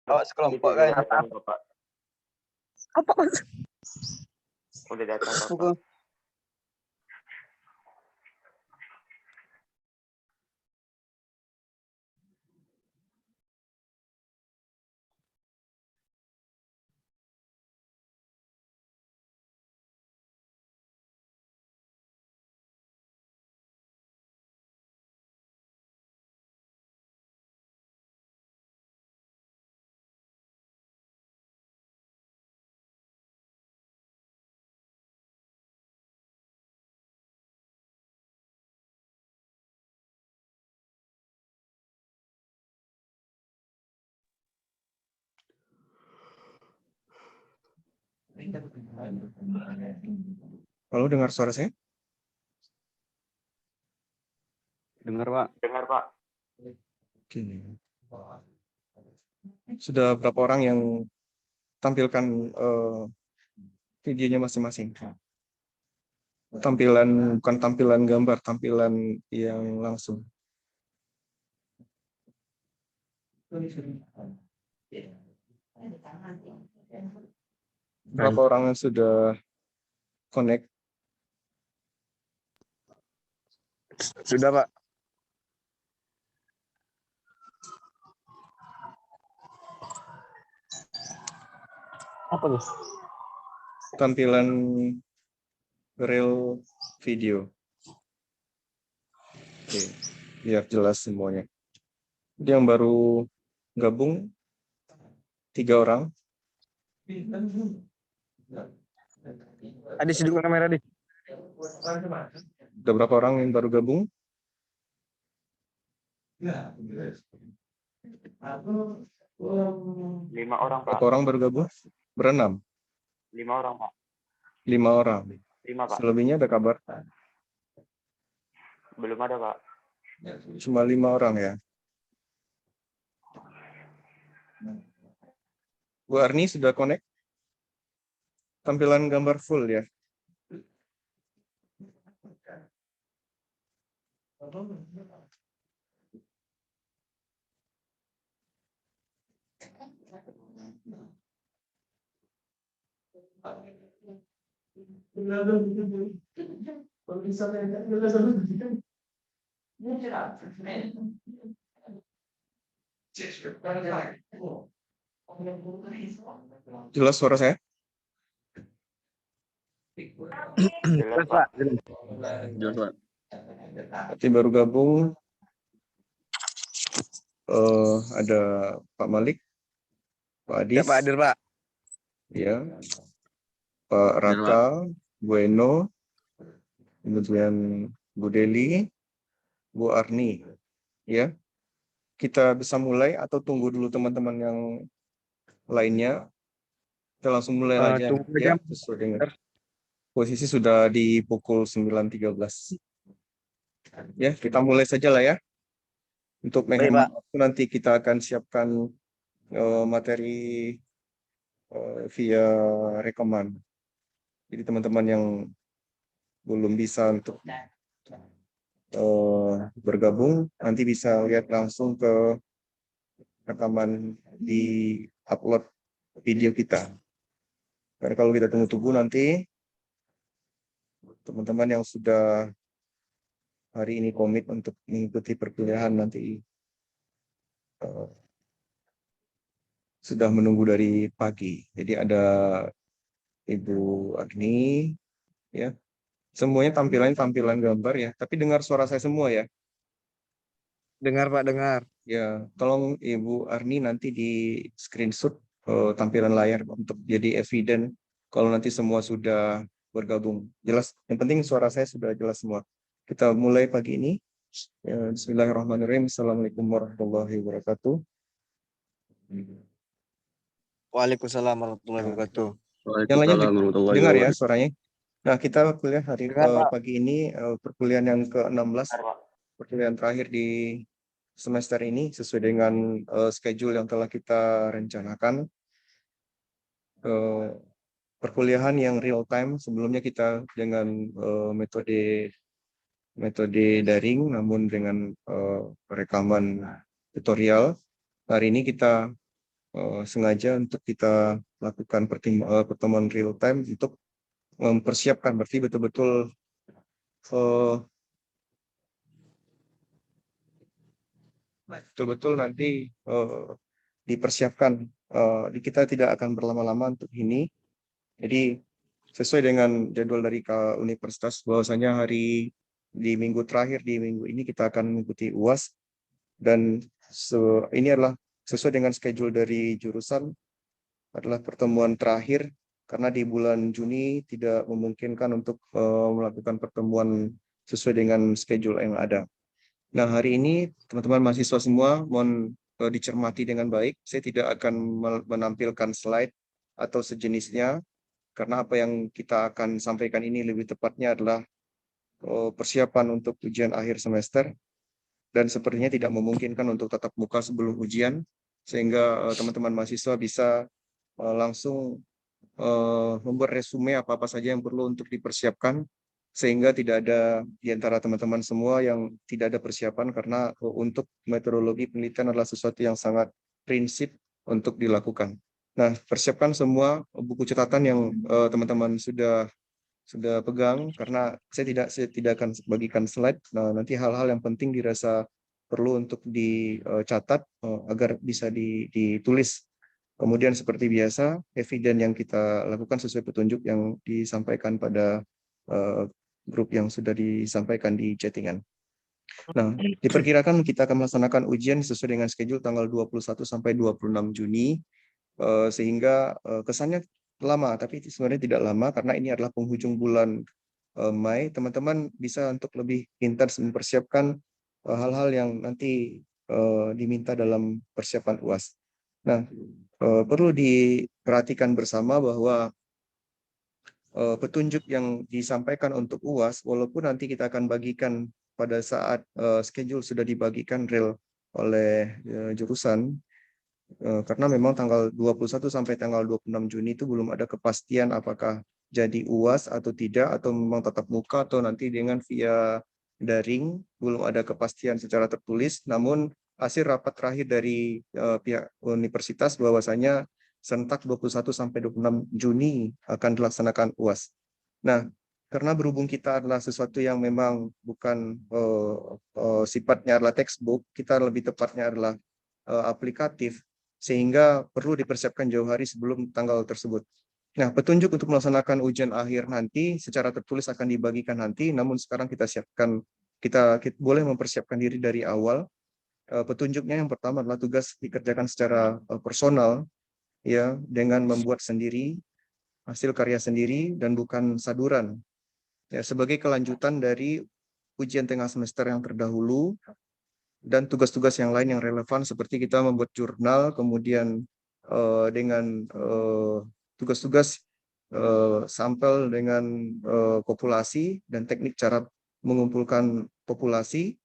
Oh, sekelompok kan? Bapak. Apa maksud? Udah datang Bapak. Halo, dengar suara saya? Dengar, Pak. Dengar Pak. Oke. Sudah berapa orang yang tampilkan videonya masing-masing? Tampilan, bukan tampilan gambar, tampilan yang langsung. Berapa orang yang sudah connect? Sudah, Pak. Apa tuh? Tampilan real video. Oke, biar jelas semuanya. Yang baru gabung 3 orang. Adi, sedikit kamera, Adi. Ada berapa orang yang baru gabung? 5 orang Pak. Berapa orang baru gabung? Berenam. 5 orang Pak. 5 orang. 5 Pak. Selebihnya ada kabar? Belum ada Pak. Cuma 5 orang ya. Bu Arni sudah connect? Tampilan gambar full ya? Jelas suara saya? Jelas Pak. Jelas, Pak. Berarti baru gabung ada Pak Malik, Pak Adis, Ya, Pak Adir, Pak. ya, Pak Raka, Bu Eno, kemudian Bu Deli, Bu Arni, ya. Kita bisa mulai atau tunggu dulu teman-teman yang lainnya? Kita langsung mulai aja, Tunggu ya. aja. Sesuai dengan posisi sudah di pukul 9.13. Ya, kita mulai saja lah ya. Untuk menghemat waktu nanti kita akan siapkan materi via rekaman. Jadi teman-teman yang belum bisa untuk bergabung nanti bisa lihat langsung ke rekaman di upload video kita. Karena kalau kita tunggu-tunggu nanti teman-teman yang sudah hari ini komit untuk mengikuti perkuliahan nanti sudah menunggu dari pagi. Jadi ada Ibu Agni, ya. Semuanya tampilan gambar ya. Tapi dengar suara saya semua ya. Dengar, Pak, dengar. Ya, tolong Ibu Arni nanti di screenshot tampilan layar untuk jadi evident kalau nanti semua sudah bergabung. Jelas. Yang penting suara saya sudah jelas semua. Kita mulai pagi ini. Ya, Bismillahirrahmanirrahim. Assalamualaikum warahmatullahi wabarakatuh. Waalaikumsalam warahmatullahi wabarakatuh. Yang lainnya dengar ya suaranya. Nah, kita kuliah hari Dengar, Pak. pagi ini perkuliahan yang ke-16, Bentar, Pak. perkuliahan terakhir di semester ini sesuai dengan schedule yang telah kita rencanakan. Perkuliahan yang real time, sebelumnya kita dengan metode daring namun dengan rekaman tutorial. Hari ini kita sengaja untuk kita lakukan pertemuan real time untuk mempersiapkan, berarti betul-betul nanti dipersiapkan. Kita tidak akan berlama-lama untuk ini. Jadi sesuai dengan jadwal dari universitas, bahwasanya di minggu terakhir di minggu ini kita akan mengikuti UAS, dan ini adalah sesuai dengan schedule dari jurusan, adalah pertemuan terakhir karena di bulan Juni tidak memungkinkan untuk melakukan pertemuan sesuai dengan schedule yang ada. Nah, hari ini teman-teman mahasiswa semua mohon dicermati dengan baik. Saya tidak akan menampilkan slide atau sejenisnya, karena apa yang kita akan sampaikan ini lebih tepatnya adalah persiapan untuk ujian akhir semester, dan sepertinya tidak memungkinkan untuk tatap muka sebelum ujian, sehingga teman-teman mahasiswa bisa langsung membuat resume apa-apa saja yang perlu untuk dipersiapkan, sehingga tidak ada di antara teman-teman semua yang tidak ada persiapan, karena untuk metodologi penelitian adalah sesuatu yang sangat prinsip untuk dilakukan. Nah, persiapkan semua buku catatan yang teman-teman sudah pegang, karena saya tidak akan bagikan slide. Nah, nanti hal-hal yang penting dirasa perlu untuk dicatat agar bisa ditulis. Kemudian seperti biasa, eviden yang kita lakukan sesuai petunjuk yang disampaikan pada grup yang sudah disampaikan di chattingan. Nah, diperkirakan kita akan melaksanakan ujian sesuai dengan schedule tanggal 21 sampai 26 Juni, sehingga kesannya lama, tapi sebenarnya tidak lama karena ini adalah penghujung bulan Mei. Teman-teman bisa untuk lebih intens mempersiapkan hal-hal yang nanti diminta dalam persiapan UAS. Nah, perlu diperhatikan bersama bahwa petunjuk yang disampaikan untuk UAS, walaupun nanti kita akan bagikan pada saat schedule sudah dibagikan real oleh jurusan, karena memang tanggal 21 sampai tanggal 26 Juni itu belum ada kepastian apakah jadi UAS atau tidak, atau memang tatap muka atau nanti dengan via daring, belum ada kepastian secara tertulis. Namun hasil rapat terakhir dari pihak universitas bahwasanya serentak 21 sampai 26 Juni akan dilaksanakan UAS. Nah, karena berhubung kita adalah sesuatu yang memang bukan sifatnya adalah textbook, kita lebih tepatnya adalah aplikatif, sehingga perlu dipersiapkan jauh hari sebelum tanggal tersebut. Nah, petunjuk untuk melaksanakan ujian akhir nanti secara tertulis akan dibagikan nanti, namun sekarang kita boleh mempersiapkan diri dari awal. Petunjuknya yang pertama adalah tugas dikerjakan secara personal, ya, dengan membuat sendiri, hasil karya sendiri, dan bukan saduran. Ya, sebagai kelanjutan dari ujian tengah semester yang terdahulu, dan tugas-tugas yang lain yang relevan seperti kita membuat jurnal, kemudian dengan tugas-tugas sampel dengan populasi dan teknik cara mengumpulkan populasi,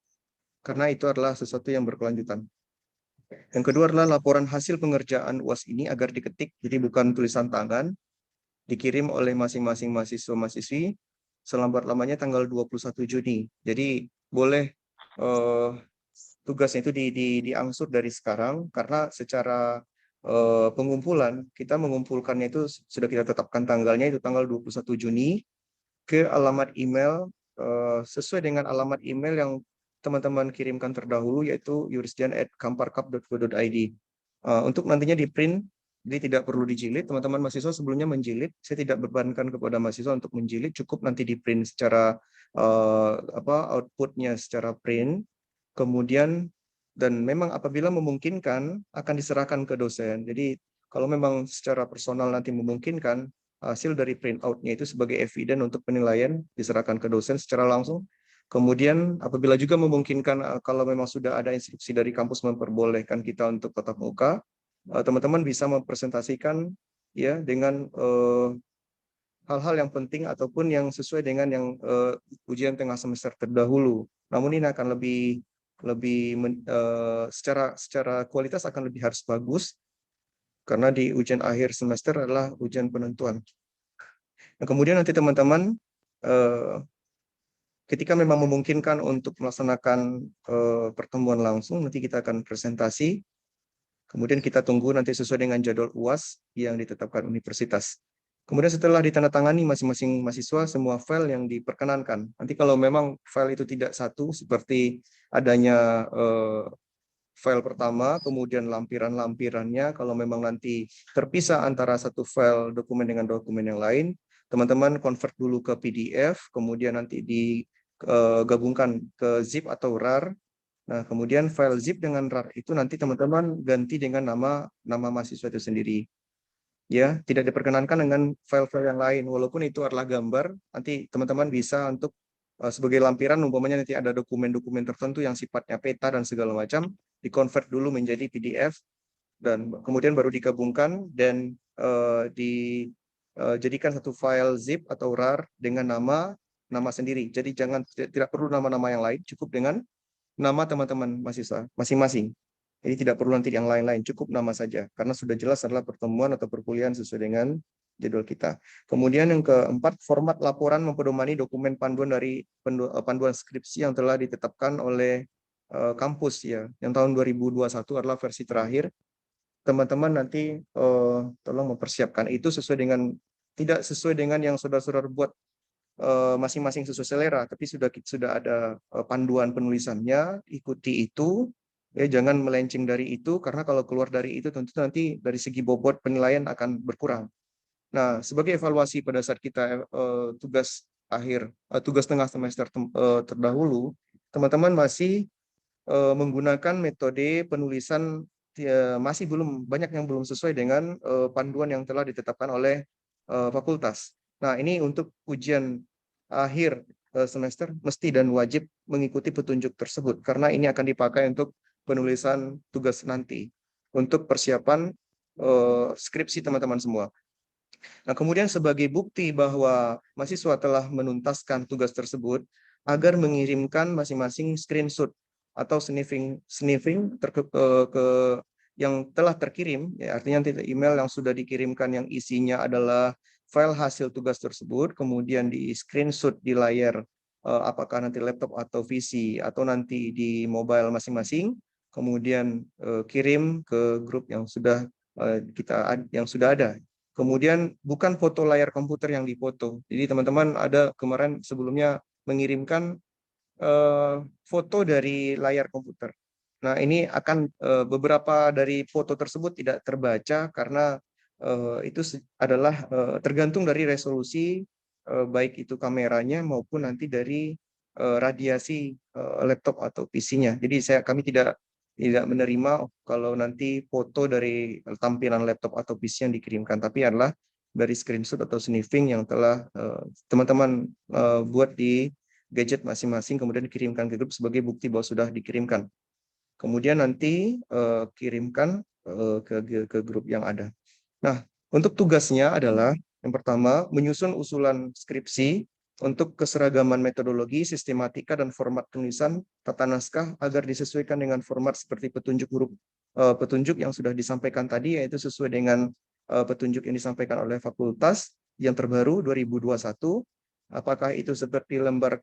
karena itu adalah sesuatu yang berkelanjutan. Yang kedua adalah laporan hasil pengerjaan UAS ini agar diketik, jadi bukan tulisan tangan, dikirim oleh masing-masing mahasiswa-mahasiswi selambat-lamanya tanggal 21 Juni. Jadi boleh tugasnya itu diangsur dari sekarang, karena secara pengumpulan kita mengumpulkannya itu sudah kita tetapkan tanggalnya, itu tanggal 21 Juni ke alamat email sesuai dengan alamat email yang teman-teman kirimkan terdahulu, yaitu yurisdian@kamparkap.go.id. Untuk nantinya di print, jadi tidak perlu dijilid. Teman-teman mahasiswa sebelumnya menjilid, saya tidak bebankan kepada mahasiswa untuk menjilid, cukup nanti di print secara outputnya secara print. Kemudian, dan memang apabila memungkinkan akan diserahkan ke dosen. Jadi kalau memang secara personal nanti memungkinkan, hasil dari print out-nya itu sebagai eviden untuk penilaian diserahkan ke dosen secara langsung. Kemudian apabila juga memungkinkan, kalau memang sudah ada instruksi dari kampus memperbolehkan kita untuk tatap muka, teman-teman bisa mempresentasikan ya dengan hal-hal yang penting ataupun yang sesuai dengan yang ujian tengah semester terdahulu. Namun ini akan secara kualitas akan lebih harus bagus, karena di ujian akhir semester adalah ujian penentuan. Nah, kemudian nanti teman-teman ketika memang memungkinkan untuk melaksanakan pertemuan langsung, nanti kita akan presentasi. Kemudian kita tunggu nanti sesuai dengan jadwal UAS yang ditetapkan universitas. Kemudian setelah ditandatangani masing-masing mahasiswa semua file yang diperkenankan. Nanti kalau memang file itu tidak satu seperti adanya file pertama, kemudian lampiran-lampirannya, kalau memang nanti terpisah antara satu file dokumen dengan dokumen yang lain, teman-teman convert dulu ke PDF, kemudian nanti digabungkan ke zip atau RAR. Nah, kemudian file zip dengan RAR itu nanti teman-teman ganti dengan nama mahasiswa itu sendiri. Ya, tidak diperkenankan dengan file-file yang lain, walaupun itu adalah gambar. Nanti teman-teman bisa untuk sebagai lampiran, umpamanya nanti ada dokumen-dokumen tertentu yang sifatnya peta dan segala macam, di-convert dulu menjadi PDF, dan kemudian baru digabungkan dan dijadikan satu file zip atau RAR dengan nama sendiri. Jadi tidak perlu nama-nama yang lain, cukup dengan nama teman-teman mahasiswa masing-masing. Jadi tidak perlu nanti yang lain-lain, cukup nama saja. Karena sudah jelas adalah pertemuan atau perkuliahan sesuai dengan jadwal kita. Kemudian yang keempat, format laporan mempedomani dokumen panduan dari panduan skripsi yang telah ditetapkan oleh kampus ya. Yang tahun 2021 adalah versi terakhir. Teman-teman nanti tolong mempersiapkan itu tidak sesuai dengan yang saudara-saudara buat masing-masing sesuai selera, tapi sudah ada panduan penulisannya, ikuti itu, ya jangan melenceng dari itu, karena kalau keluar dari itu tentu nanti dari segi bobot penilaian akan berkurang. Nah, sebagai evaluasi pada saat kita tugas tengah semester terdahulu, teman-teman masih menggunakan metode penulisan masih banyak yang belum sesuai dengan panduan yang telah ditetapkan oleh fakultas. Nah, ini untuk ujian akhir semester mesti dan wajib mengikuti petunjuk tersebut karena ini akan dipakai untuk penulisan tugas nanti untuk persiapan skripsi teman-teman semua. Nah, kemudian sebagai bukti bahwa mahasiswa telah menuntaskan tugas tersebut, agar mengirimkan masing-masing screenshot atau sniffing ke yang telah terkirim, ya, artinya email yang sudah dikirimkan yang isinya adalah file hasil tugas tersebut, kemudian di screenshot di layar apakah nanti laptop atau PC atau nanti di mobile masing-masing, kemudian kirim ke grup yang sudah ada. Kemudian bukan foto layar komputer yang difoto. Jadi teman-teman ada kemarin sebelumnya mengirimkan foto dari layar komputer. Nah, ini akan beberapa dari foto tersebut tidak terbaca karena itu adalah tergantung dari resolusi baik itu kameranya maupun nanti dari radiasi laptop atau PC-nya. Jadi kami tidak menerima kalau nanti foto dari tampilan laptop atau PC yang dikirimkan, tapi adalah dari screenshot atau sniffing yang telah teman-teman buat di gadget masing-masing, kemudian dikirimkan ke grup sebagai bukti bahwa sudah dikirimkan. Kemudian nanti kirimkan ke grup yang ada. Nah, untuk tugasnya adalah yang pertama, menyusun usulan skripsi untuk keseragaman metodologi, sistematika, dan format tulisan tata naskah agar disesuaikan dengan format seperti petunjuk yang sudah disampaikan tadi, yaitu sesuai dengan petunjuk yang disampaikan oleh fakultas yang terbaru 2021. Apakah itu seperti lembar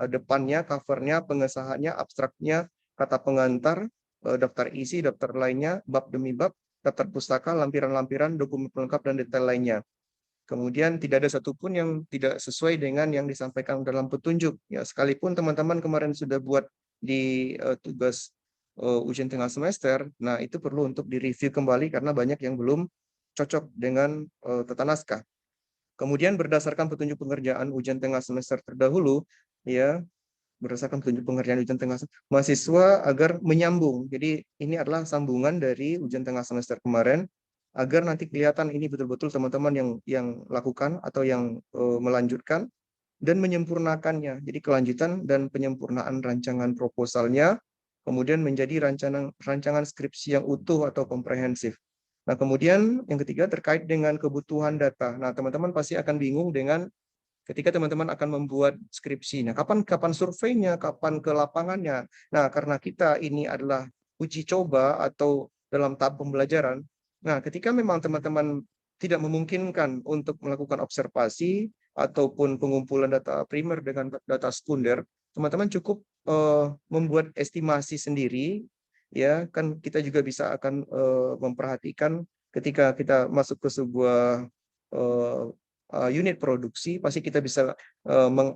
depannya, covernya, pengesahannya, abstraknya, kata pengantar, daftar isi, daftar lainnya, bab demi bab, daftar pustaka, lampiran-lampiran, dokumen pelengkap, dan detail lainnya. Kemudian tidak ada satupun yang tidak sesuai dengan yang disampaikan dalam petunjuk. Ya, sekalipun teman-teman kemarin sudah buat di tugas ujian tengah semester, nah itu perlu untuk direview kembali karena banyak yang belum cocok dengan tata naskah. Kemudian berdasarkan petunjuk pengerjaan ujian tengah semester terdahulu, ya berdasarkan petunjuk pengerjaan ujian tengah mahasiswa agar menyambung. Jadi ini adalah sambungan dari ujian tengah semester kemarin agar nanti kelihatan ini betul-betul teman-teman yang lakukan atau yang melanjutkan dan menyempurnakannya. Jadi kelanjutan dan penyempurnaan rancangan proposalnya kemudian menjadi rancangan skripsi yang utuh atau komprehensif. Nah, kemudian yang ketiga terkait dengan kebutuhan data. Nah, teman-teman pasti akan bingung dengan ketika teman-teman akan membuat skripsi. Nah, kapan surveinya, kapan ke lapangannya. Nah, karena kita ini adalah uji coba atau dalam tahap pembelajaran. Nah, ketika memang teman-teman tidak memungkinkan untuk melakukan observasi ataupun pengumpulan data primer dengan data sekunder, teman-teman cukup membuat estimasi sendiri ya kan kita juga bisa akan memperhatikan ketika kita masuk ke sebuah unit produksi, pasti kita bisa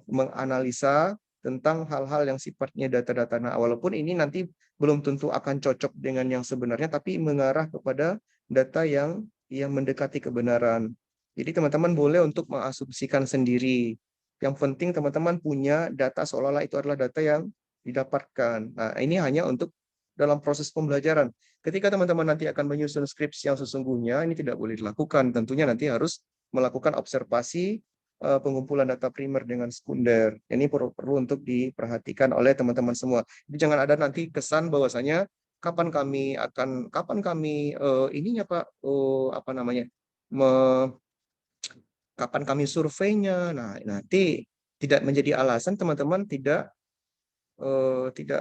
menganalisa tentang hal-hal yang sifatnya data-data. Nah, walaupun ini nanti belum tentu akan cocok dengan yang sebenarnya, tapi mengarah kepada data yang mendekati kebenaran. Jadi teman-teman boleh untuk mengasumsikan sendiri. Yang penting teman-teman punya data seolah-olah itu adalah data yang didapatkan. Nah, ini hanya untuk dalam proses pembelajaran. Ketika teman-teman nanti akan menyusun skripsi yang sesungguhnya, ini tidak boleh dilakukan. Tentunya nanti harus melakukan observasi pengumpulan data primer dengan sekunder. Ini perlu untuk diperhatikan oleh teman-teman semua. Jadi jangan ada nanti kesan bahwasanya kapan kami ininya Pak, apa namanya, kapan kami surveinya. Nah, nanti tidak menjadi alasan teman-teman tidak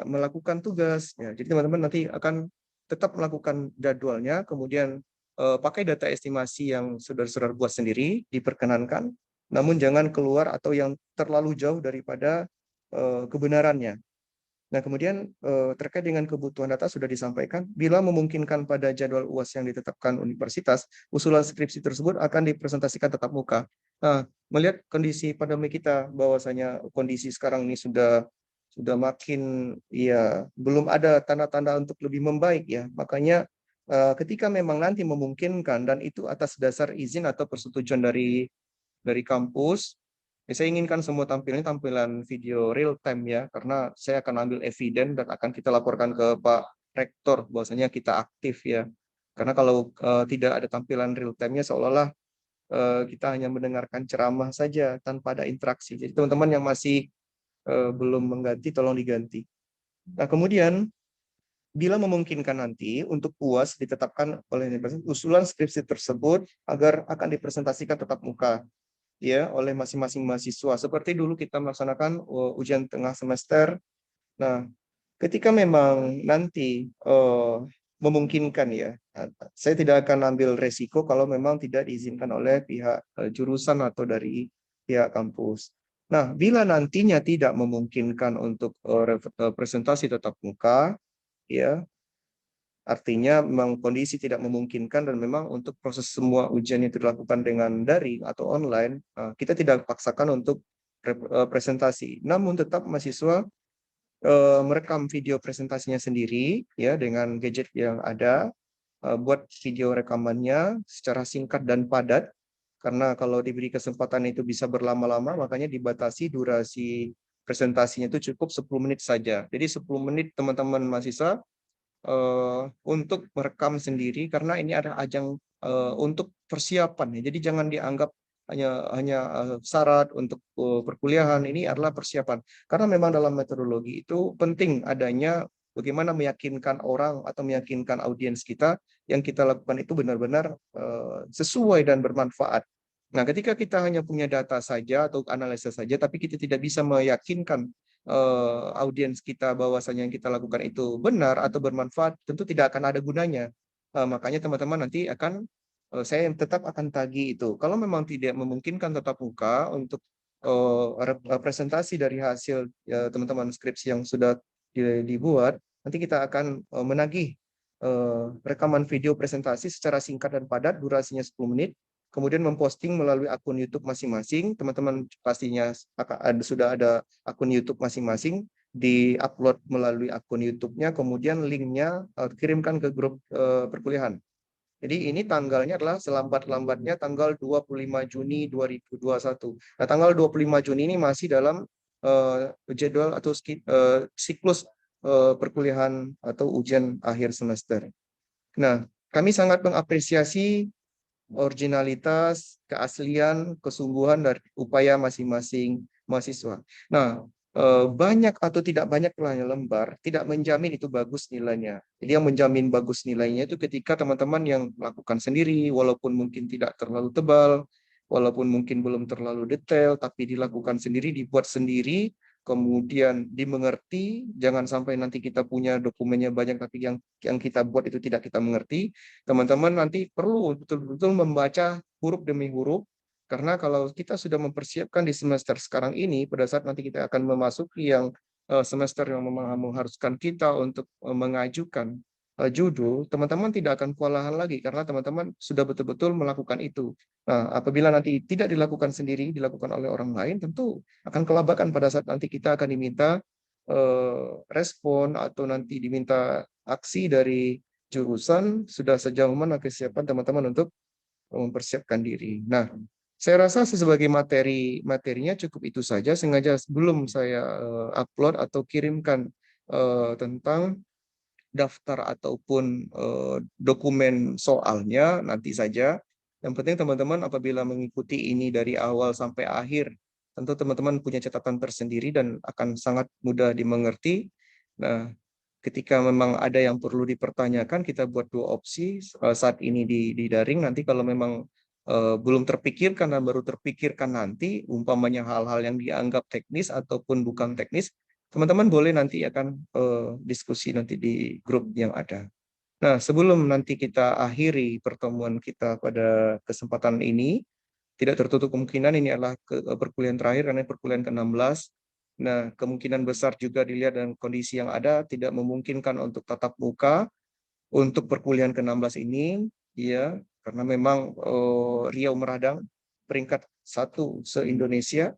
melakukan tugas. Ya, jadi teman-teman nanti akan tetap melakukan jadwalnya, kemudian pakai data estimasi yang saudara-saudara buat sendiri, diperkenankan, namun jangan keluar atau yang terlalu jauh daripada kebenarannya. Nah, kemudian terkait dengan kebutuhan data sudah disampaikan, bila memungkinkan pada jadwal UAS yang ditetapkan universitas, usulan skripsi tersebut akan dipresentasikan tatap muka. Nah, melihat kondisi pandemi kita, bahwasanya kondisi sekarang ini sudah makin ya belum ada tanda-tanda untuk lebih membaik ya. Makanya ketika memang nanti memungkinkan dan itu atas dasar izin atau persetujuan dari kampus, ya, saya inginkan semua tampilan video real time ya, karena saya akan ambil eviden dan akan kita laporkan ke Pak Rektor bahwasanya kita aktif ya. Karena kalau tidak ada tampilan real time-nya seolah-olah kita hanya mendengarkan ceramah saja tanpa ada interaksi. Jadi teman-teman yang masih belum mengganti tolong diganti. Nah, kemudian bila memungkinkan nanti untuk UAS ditetapkan oleh universitas, usulan skripsi tersebut agar akan dipresentasikan tatap muka ya oleh masing-masing mahasiswa seperti dulu kita melaksanakan ujian tengah semester. Nah, ketika memang nanti memungkinkan ya, saya tidak akan ambil resiko kalau memang tidak diizinkan oleh pihak jurusan atau dari pihak kampus. Nah, bila nantinya tidak memungkinkan untuk presentasi tatap muka, ya artinya memang kondisi tidak memungkinkan dan memang untuk proses semua ujian itu dilakukan dengan daring atau online, kita tidak paksakan untuk presentasi. Namun tetap mahasiswa merekam video presentasinya sendiri ya dengan gadget yang ada, buat video rekamannya secara singkat dan padat. Karena kalau diberi kesempatan itu bisa berlama-lama, makanya dibatasi durasi presentasinya itu cukup 10 menit saja. Jadi 10 menit teman-teman mahasiswa untuk merekam sendiri karena ini ada ajang untuk persiapan ya. Jadi jangan dianggap hanya syarat untuk perkuliahan, ini adalah persiapan. Karena memang dalam metodologi itu penting adanya bagaimana meyakinkan orang atau meyakinkan audiens kita yang kita lakukan itu benar-benar sesuai dan bermanfaat. Nah, ketika kita hanya punya data saja atau analisa saja, tapi kita tidak bisa meyakinkan audiens kita bahwasanya yang kita lakukan itu benar atau bermanfaat, tentu tidak akan ada gunanya. Makanya teman-teman nanti akan saya tetap akan tagih itu. Kalau memang tidak memungkinkan tatap muka untuk presentasi dari hasil teman-teman skripsi yang sudah dibuat, nanti kita akan menagih rekaman video presentasi secara singkat dan padat, durasinya 10 menit, kemudian memposting melalui akun YouTube masing-masing. Teman-teman pastinya sudah ada akun YouTube masing-masing, di-upload melalui akun YouTube-nya, kemudian linknya kirimkan ke grup perkuliahan. Jadi ini tanggalnya adalah selambat-lambatnya tanggal 25 Juni 2021. Nah, tanggal 25 Juni ini masih dalam jadwal atau siklus perkuliahan atau ujian akhir semester. Nah, kami sangat mengapresiasi originalitas, keaslian, kesungguhan dari upaya masing-masing mahasiswa. Nah, banyak atau tidak banyak lembar tidak menjamin itu bagus nilainya. Jadi yang menjamin bagus nilainya itu ketika teman-teman yang melakukan sendiri, walaupun mungkin tidak terlalu tebal, walaupun mungkin belum terlalu detail, tapi dilakukan sendiri, dibuat sendiri, kemudian dimengerti. Jangan sampai nanti kita punya dokumennya banyak, tapi yang kita buat itu tidak kita mengerti. Teman-teman nanti perlu betul-betul membaca huruf demi huruf. Karena kalau kita sudah mempersiapkan di semester sekarang ini, pada saat nanti kita akan memasuki yang semester yang memang mengharuskan kita untuk mengajukan judul, teman-teman tidak akan kewalahan lagi karena teman-teman sudah betul-betul melakukan itu. Nah, apabila nanti tidak dilakukan sendiri, dilakukan oleh orang lain, tentu akan kelabakan pada saat nanti kita akan diminta respon atau nanti diminta aksi dari jurusan sudah sejauh mana kesiapan teman-teman untuk mempersiapkan diri. Nah, saya rasa sebagai materinya cukup itu saja. Sengaja sebelum saya upload atau kirimkan tentang daftar ataupun dokumen soalnya nanti saja. Yang penting teman-teman apabila mengikuti ini dari awal sampai akhir, tentu teman-teman punya catatan tersendiri dan akan sangat mudah dimengerti. Nah, ketika memang ada yang perlu dipertanyakan, kita buat dua opsi saat ini di daring. Nanti kalau memang belum terpikirkan dan baru terpikirkan nanti, umpamanya hal-hal yang dianggap teknis ataupun bukan teknis, teman-teman boleh nanti akan diskusi nanti di grup yang ada. Nah, sebelum nanti kita akhiri pertemuan kita pada kesempatan ini, tidak tertutup kemungkinan ini adalah perkuliahan terakhir karena perkuliahan ke-16. Nah, kemungkinan besar juga dilihat dengan kondisi yang ada tidak memungkinkan untuk tatap muka untuk perkuliahan ke-16 ini, ya, karena memang Riau Meradang peringkat 1 se-Indonesia.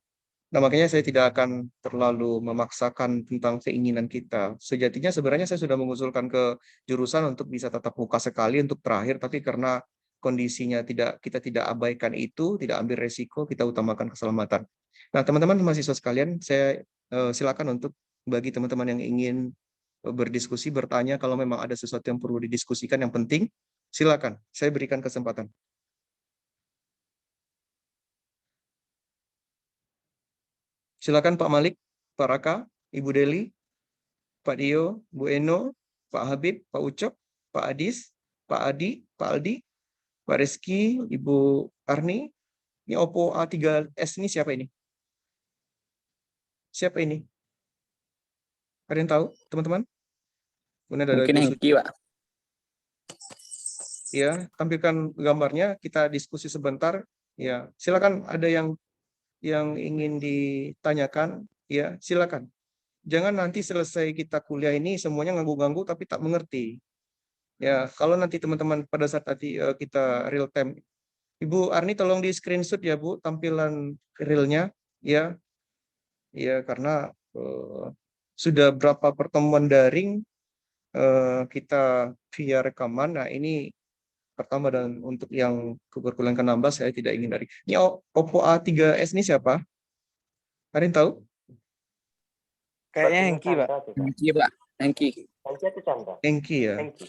Nah, makanya saya tidak akan terlalu memaksakan tentang keinginan kita. Sejatinya sebenarnya saya sudah mengusulkan ke jurusan untuk bisa tatap muka sekali untuk terakhir, tapi karena kondisinya kita tidak abaikan itu, tidak ambil resiko, kita utamakan keselamatan. Nah, teman-teman mahasiswa sekalian, saya silakan untuk bagi teman-teman yang ingin berdiskusi, bertanya kalau memang ada sesuatu yang perlu didiskusikan yang penting, silakan. Saya berikan kesempatan. Silakan Pak Malik, Pak Raka, Ibu Deli, Pak Dio, Bu Eno, Pak Habib, Pak Ucok, Pak Adis, Pak Adi, Pak Aldi, Pak Reski, Ibu Arni. Ini Oppo A3s ini siapa ini? Siapa ini? Ada yang tahu, teman-teman? Mungkin Hengki, Pak. Ya, tampilkan gambarnya, kita diskusi sebentar. Ya, silakan ada yang ingin ditanyakan, ya, silakan. Jangan nanti selesai kita kuliah ini semuanya ganggu-ganggu tapi tak mengerti. Ya, kalau nanti teman-teman pada saat nanti kita real time, Ibu Arni tolong di screenshot ya Bu tampilan realnya, ya, ya karena sudah berapa pertemuan daring kita via rekaman. Nah ini pertama dan untuk yang keperkuliahan ke-16 saya tidak ingin dari. Ini Oppo A3s ini siapa? Ada yang tahu? Kayaknya Hengki, Pak. Hengki, Pak. Hengki. Hengki atau Chandra? Hengki ya. Hengki.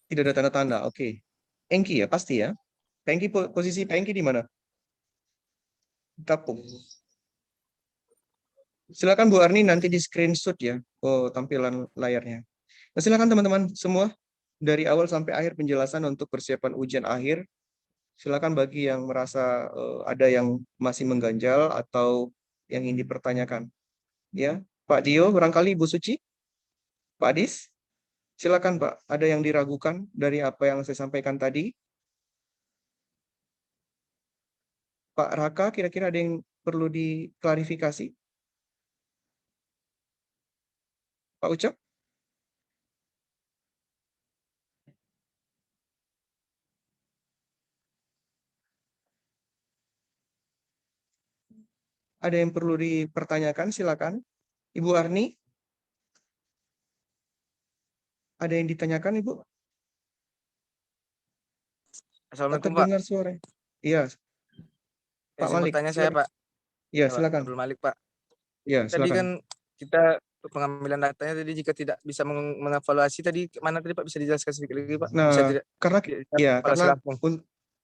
Tidak ada tanda-tanda. Oke. Hengki ya, pasti ya. Hengki posisi Hengki di mana? Tapung. Silakan Bu Arni nanti di screenshot ya tampilan layarnya. Nah, silakan teman-teman semua dari awal sampai akhir penjelasan untuk persiapan ujian akhir. Silakan bagi yang merasa ada yang masih mengganjal atau yang ingin dipertanyakan. Ya, Pak Dio, barangkali Bu Suci, Pak Adis, silakan Pak. Ada yang diragukan dari apa yang saya sampaikan tadi? Pak Raka, kira-kira ada yang perlu diklarifikasi? Pak Ucap? Ada yang perlu dipertanyakan, silakan. Ibu Arni? Ada yang ditanyakan, Ibu? Assalamualaikum, Pak. Terdengar suara. Iya. Pak Izin Malik. bertanya saya, Pak. Iya, Ya, Pak. silakan. Abdul Malik, Pak. Iya, Tadi silakan. kan kita pengambilan datanya tadi jika tidak bisa mengevaluasi tadi mana tadi Pak, bisa dijelaskan sedikit lagi Pak? Bisa Nah, tidak karena ya, evaluasi karena langsung.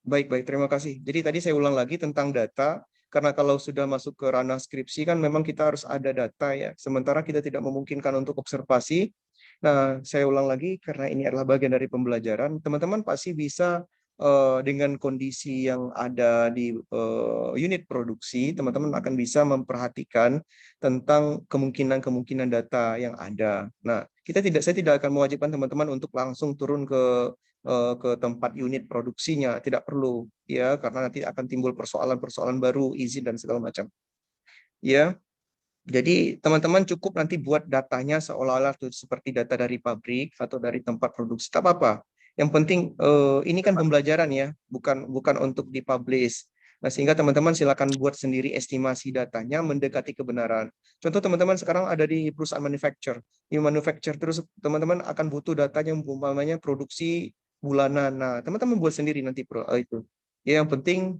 baik, terima kasih. Jadi tadi saya ulang lagi tentang data, karena kalau sudah masuk ke ranah skripsi kan memang kita harus ada data ya. Sementara kita tidak memungkinkan untuk observasi. Nah, saya ulang lagi karena ini adalah bagian dari pembelajaran. Teman-teman pasti bisa dengan kondisi yang ada di unit produksi, teman-teman akan bisa memperhatikan tentang kemungkinan-kemungkinan data yang ada. Nah, saya tidak akan mewajibkan teman-teman untuk langsung turun ke tempat unit produksinya, tidak perlu ya, karena nanti akan timbul persoalan-persoalan baru, izin dan segala macam. Ya. Jadi teman-teman cukup nanti buat datanya seolah-olah seperti data dari pabrik atau dari tempat produksi. Tak apa-apa. Yang penting ini kan pembelajaran ya, bukan untuk dipublish. Nah, sehingga teman-teman silakan buat sendiri estimasi datanya mendekati kebenaran. Contoh teman-teman sekarang ada di perusahaan manufacture. Di manufacture terus teman-teman akan butuh datanya umpamanya produksi bulanan. Nah, teman-teman buat sendiri nanti itu. Ya, yang penting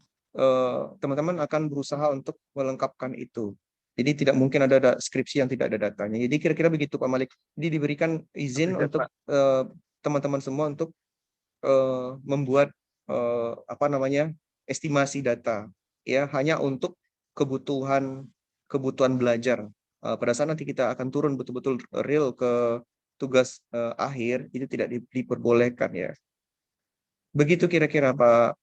teman-teman akan berusaha untuk melengkapkan itu. Jadi tidak mungkin ada skripsi yang tidak ada datanya. Jadi kira-kira begitu Pak Malik. Jadi diberikan izin untuk teman-teman semua untuk membuat estimasi data ya, hanya untuk kebutuhan belajar. Pada saat nanti kita akan turun betul-betul real ke tugas akhir, itu tidak diperbolehkan ya. Begitu kira-kira Pak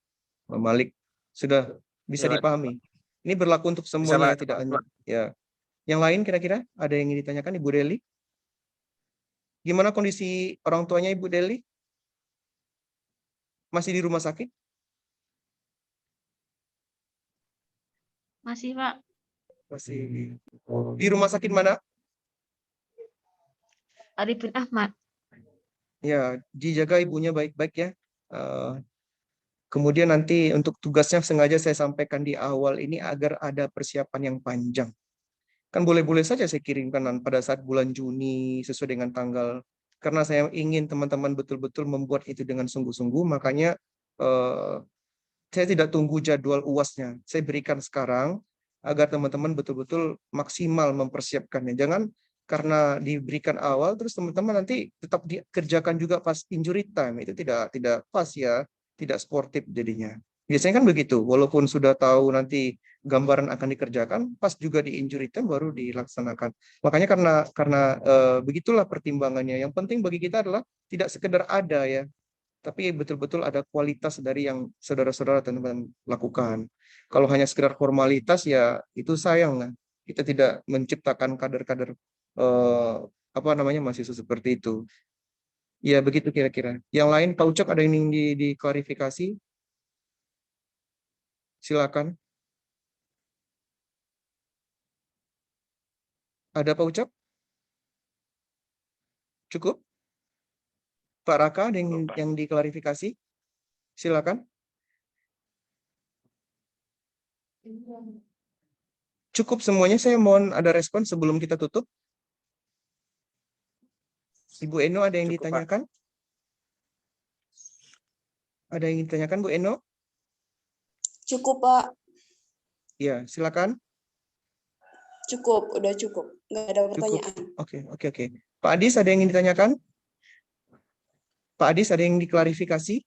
Malik, sudah bisa Ya, Pak. dipahami. Ini berlaku untuk semuanya, Pak. tidak hanya ya. Yang lain kira-kira ada yang ingin ditanyakan Ibu Deli? Gimana kondisi orang tuanya Ibu Deli? Masih di rumah sakit? Masih, Pak. Masih. Di rumah sakit mana? Arifin Ahmad. Ya, dijaga ibunya baik-baik ya. Kemudian nanti untuk tugasnya sengaja saya sampaikan di awal ini agar ada persiapan yang panjang. Kan boleh-boleh saja saya kirimkan pada saat bulan Juni sesuai dengan tanggal. Karena saya ingin teman-teman betul-betul membuat itu dengan sungguh-sungguh, makanya saya tidak tunggu jadwal UASnya. Saya berikan sekarang agar teman-teman betul-betul maksimal mempersiapkannya. Jangan karena diberikan awal terus teman-teman nanti tetap dikerjakan juga pas injury time. Itu tidak pas ya, tidak sportif jadinya. Biasanya kan begitu, walaupun sudah tahu nanti gambaran akan dikerjakan, pas juga di injury time baru dilaksanakan. Makanya karena begitulah pertimbangannya. Yang penting bagi kita adalah tidak sekedar ada ya, tapi betul-betul ada kualitas dari yang saudara-saudara teman-teman lakukan. Kalau hanya sekedar formalitas ya itu sayang lah. Kita tidak menciptakan kader-kader mahasiswa seperti itu. Ya begitu kira-kira. Yang lain Pak Ucok ada yang ingin diklarifikasi? Silakan. Ada Pak Ucok? Cukup? Pak Raka ada yang diklarifikasi? Silakan. Cukup semuanya, saya mohon ada respon sebelum kita tutup. Ibu Eno ada yang Cukup, ditanyakan? Ada yang ditanyakan Bu Eno? Cukup, Pak. Ya, silakan. Cukup, udah cukup. Nggak ada pertanyaan. Oke. Pak Adis ada yang ingin ditanyakan? Pak Adis ada yang diklarifikasi?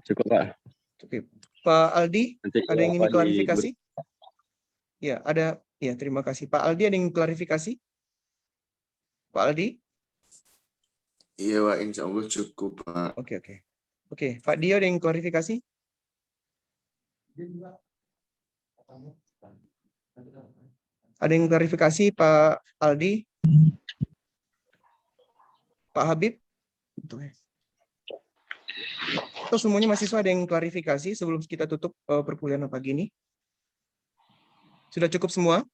Cukup Pak. Oke. Pak Aldi Nanti ada yang ingin Pak diklarifikasi? Ya, ada. Ya, terima kasih. Pak Aldi ada yang ingin klarifikasi? Pak Aldi? Iya Pak, insya Allah cukup Pak. Oke, Pak Dio ada yang klarifikasi? Ada yang klarifikasi Pak Aldi? Pak Habib? Atau semuanya mahasiswa ada yang klarifikasi sebelum kita tutup perkuliahan pagi ini? Sudah cukup semua?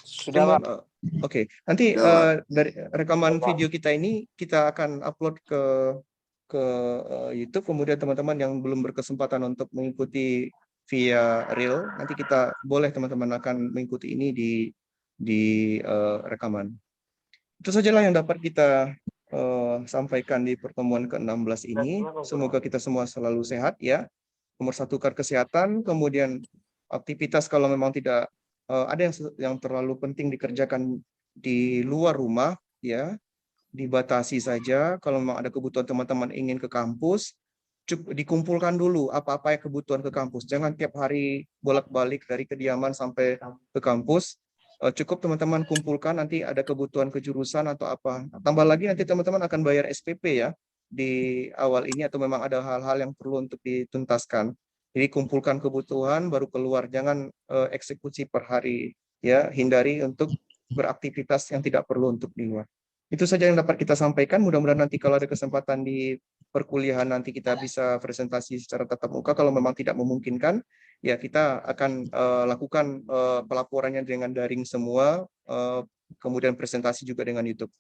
Sudah, Pak. Oke. Nanti dari rekaman video kita ini kita akan upload ke YouTube. Kemudian teman-teman yang belum berkesempatan untuk mengikuti via reel, nanti kita boleh teman-teman akan mengikuti ini di rekaman. Itu sajalah yang dapat kita sampaikan di pertemuan ke-16 ini. Semoga kita semua selalu sehat ya. Nomor satu kesehatan, kemudian aktivitas kalau memang tidak ada yang terlalu penting dikerjakan di luar rumah ya, dibatasi saja. Kalau memang ada kebutuhan teman-teman ingin ke kampus, dikumpulkan dulu apa-apa yang kebutuhan ke kampus. Jangan tiap hari bolak-balik dari kediaman sampai ke kampus. Cukup teman-teman kumpulkan, nanti ada kebutuhan kejurusan atau apa. Tambah lagi nanti teman-teman akan bayar SPP ya di awal ini, atau memang ada hal-hal yang perlu untuk dituntaskan. Jadi kumpulkan kebutuhan baru keluar, jangan eksekusi per hari ya, hindari untuk beraktivitas yang tidak perlu untuk di luar. Itu saja yang dapat kita sampaikan. Mudah-mudahan nanti kalau ada kesempatan di perkuliahan nanti kita bisa presentasi secara tatap muka. Kalau memang tidak memungkinkan, ya kita akan lakukan pelaporannya dengan daring semua, kemudian presentasi juga dengan YouTube.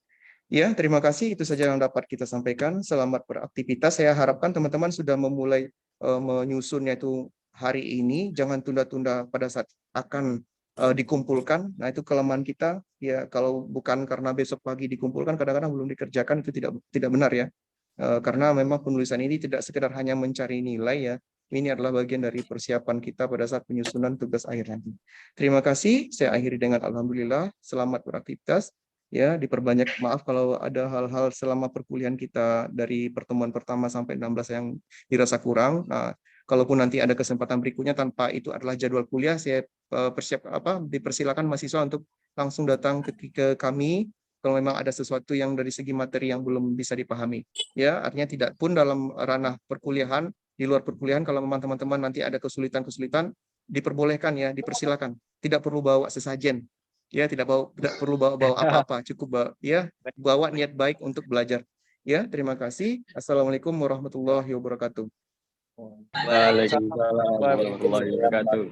Ya, terima kasih. Itu saja yang dapat kita sampaikan. Selamat beraktivitas. Saya harapkan teman-teman sudah memulai menyusunnya itu hari ini. Jangan tunda-tunda pada saat akan dikumpulkan. Nah, itu kelemahan kita. Ya, kalau bukan karena besok pagi dikumpulkan, kadang-kadang belum dikerjakan, itu tidak benar ya. Karena memang penulisan ini tidak sekedar hanya mencari nilai ya. Ini adalah bagian dari persiapan kita pada saat penyusunan tugas akhir nanti. Terima kasih. Saya akhiri dengan alhamdulillah. Selamat beraktivitas. Ya, diperbanyak maaf kalau ada hal-hal selama perkuliahan kita dari pertemuan pertama sampai 16 yang dirasa kurang. Nah, kalaupun nanti ada kesempatan berikutnya tanpa itu adalah jadwal kuliah, saya dipersilakan mahasiswa untuk langsung datang ke kami kalau memang ada sesuatu yang dari segi materi yang belum bisa dipahami. Ya, artinya tidak pun dalam ranah perkuliahan, di luar perkuliahan kalau memang teman-teman nanti ada kesulitan-kesulitan, diperbolehkan ya, dipersilakan. Tidak perlu bawa sesajen. Ya, tidak perlu bawa apa-apa, cukup bawa niat baik untuk belajar. Ya, terima kasih. Assalamualaikum warahmatullahi wabarakatuh. Waalaikumsalam warahmatullahi wabarakatuh.